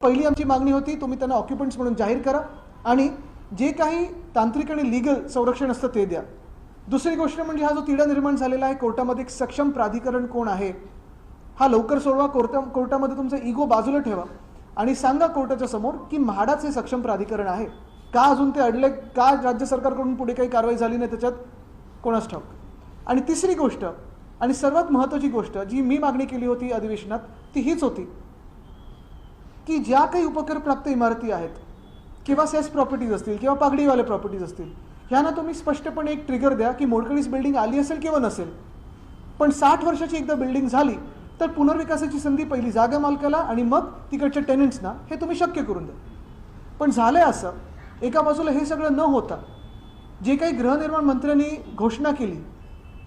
पहिली आमची मागणी होती, तुम्ही त्यांना ऑक्युपंट्स म्हणून जाहीर करा आणि जे काही तांत्रिक आणि लीगल संरक्षण असतं ते द्या. दुसरी गोष्ट म्हणजे हा जो तिढा निर्माण झालेला आहे कोर्टामध्ये, एक सक्षम प्राधिकरण कोण आहे हा लवकर सोडवा. कोर्टामध्ये तुमचा इगो बाजूला ठेवा आणि सांगा कोर्टाच्या समोर की म्हाडाच हे सक्षम प्राधिकरण आहे. का अजून ते अडले, का राज्य सरकारकडून पुढे काही कारवाई झाली नाही त्याच्यात कोणास ठाऊक. आणि तिसरी गोष्ट आणि सर्वात महत्त्वाची गोष्ट जी मी मागणी केली होती अधिवेशनात ती हीच होती की ज्या काही उपकर प्राप्त इमारती आहेत किंवा सेस प्रॉपर्टीज असतील किंवा पागडीवाले प्रॉपर्टीज असतील ह्यांना तुम्ही स्पष्टपणे एक ट्रिगर द्या की मोडकळीस बिल्डिंग आली असेल किंवा नसेल, पण 60 वर्षाची एकदा बिल्डिंग झाली तर पुनर्विकासाची संधी पहिली जागा मालकाला आणि मग तिकडच्या टेनंट्सना हे तुम्ही शक्य करून द्या. पण झालंय असं, एका बाजूला हे सगळं न होता जे काही गृहनिर्माण मंत्र्यांनी घोषणा केली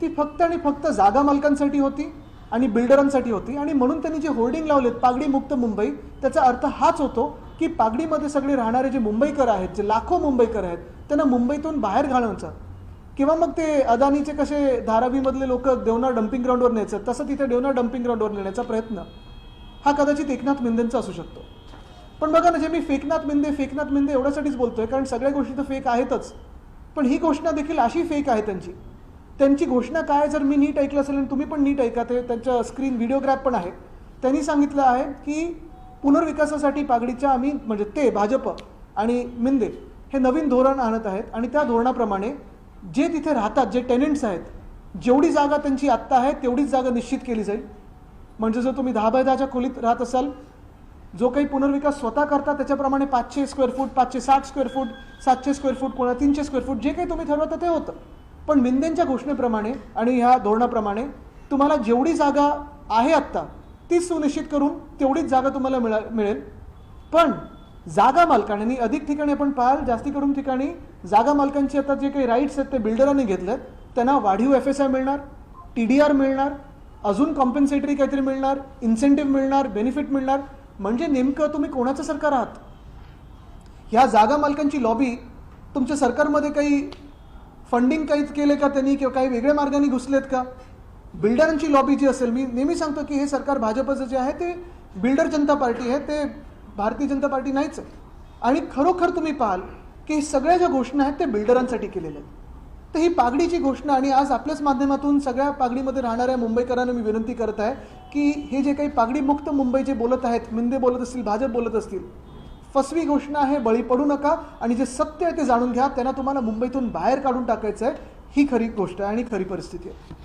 ती फक्त आणि फक्त जागा मालकांसाठी होती आणि बिल्डरांसाठी होती. आणि म्हणून त्यांनी जे होर्डिंग लावलेत पागडी मुक्त मुंबई, त्याचा अर्थ हाच होतो की पागडीमध्ये सगळे राहणारे जे मुंबईकर आहेत, जे लाखो मुंबईकर आहेत, त्यांना मुंबईतून बाहेर घालवण्याचा किंवा मग ते अदानीचे कसे धारावीमधले लोक देवनार डम्पिंग ग्राउंडवर न्यायचं तसं तिथे देवनार डम्पिंग ग्राउंडवर नेण्याचा प्रयत्न हा कदाचित एकनाथ मिंदेंचा असू शकतो. पण बघा ना, जे मी फेकनाथ मिंदे एवढ्यासाठीच बोलतोय कारण सगळ्या गोष्टी तर फेक आहेतच, पण ही घोषणा देखील अशी फेक आहे त्यांची घोषणा काय, जर मी नीट ऐकलं असेल आणि तुम्ही पण नीट ऐका, ते त्यांच्या स्क्रीन व्हिडिओग्राफ पण आहे. त्यांनी सांगितलं आहे की पुनर्विकासासाठी पागडीच्या आम्ही म्हणजे ते भाजप आणि मिंदे हे नवीन धोरण आणत आहेत आणि त्या धोरणाप्रमाणे जे तिथे राहतात जे टेनंट्स आहेत जेवढी जागा त्यांची आत्ता आहे तेवढीच जागा निश्चित केली जाईल. म्हणजे जर तुम्ही 10 बाय 10च्या खोलीत राहत असाल, जो काही पुनर्विकास स्वतः करता त्याच्याप्रमाणे 500 square foot, 560 square foot, 700 square foot, कोणा 300 स्क्वेअर फूट, जे काही तुम्ही ठरवता ते होतं. पण मिंदेंच्या घोषणेप्रमाणे आणि ह्या धोरणाप्रमाणे तुम्हाला जेवढी जागा आहे आत्ता तीच सुनिश्चित करून तेवढीच जागा तुम्हाला मिळेल. पण जागा मालकांनी अधिक ठिकाणी आपण पाहाल, जास्ती करून ठिकाणी जागा मालकांची आता जे काही राईट्स आहेत ते बिल्डरांनी घेतलेत, त्यांना वाढीव FSI मिळणार, TDR मिळणार, अजून कॉम्पेन्सेटरी काहीतरी मिळणार, इन्सेंटिव्ह मिळणार, बेनिफिट मिळणार. म्हणजे नेमकं तुम्ही कोणाचं सरकार आहात? ह्या जागा मालकांची लॉबी तुमच्या सरकारमध्ये काही फंडिंग काही केले का त्यांनी किंवा काही वेगळ्या मार्गाने घुसलेत का? बिल्डरांची लॉबी जी असेल, मी नेहमी सांगतो की हे सरकार भाजपचं जे आहे ते बिल्डर जनता पार्टी आहे, ते भारतीय जनता पार्टी नाहीच आहे. आणि खरोखर तुम्ही पाहाल की सगळ्या ज्या घोषणा आहेत ते बिल्डरांसाठी केलेल्या आहेत. तर ही पागडीची घोषणा, आणि आज आपल्याच माध्यमातून सगळ्या पागडीमध्ये राहणाऱ्या मुंबईकरांना मी विनंती करत आहे की हे जे काही पागडी मुक्त मुंबई जे बोलत आहेत, मिंदे बोलत असतील, भाजप बोलत असतील, फसवी घोषणा आहे, बळी पडू नका आणि जे सत्य आहे ते जाणून घ्या. त्यांना तुम्हाला मुंबईतून बाहेर काढून टाकायचं आहे. ही खरी गोष्ट आहे आणि खरी परिस्थिती आहे.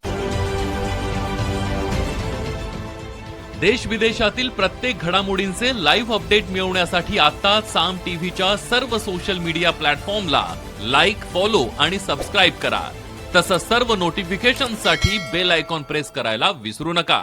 देश विदेशातील प्रत्येक घडामोडींचे लाईव्ह अपडेट मिळवण्यासाठी आता साम टीव्हीच्या सर्व सोशल मीडिया प्लॅटफॉर्मला लाईक, फॉलो आणि सबस्क्राईब करा. तसंच सर्व नोटिफिकेशनसाठी बेल आयकॉन प्रेस करायला विसरू नका.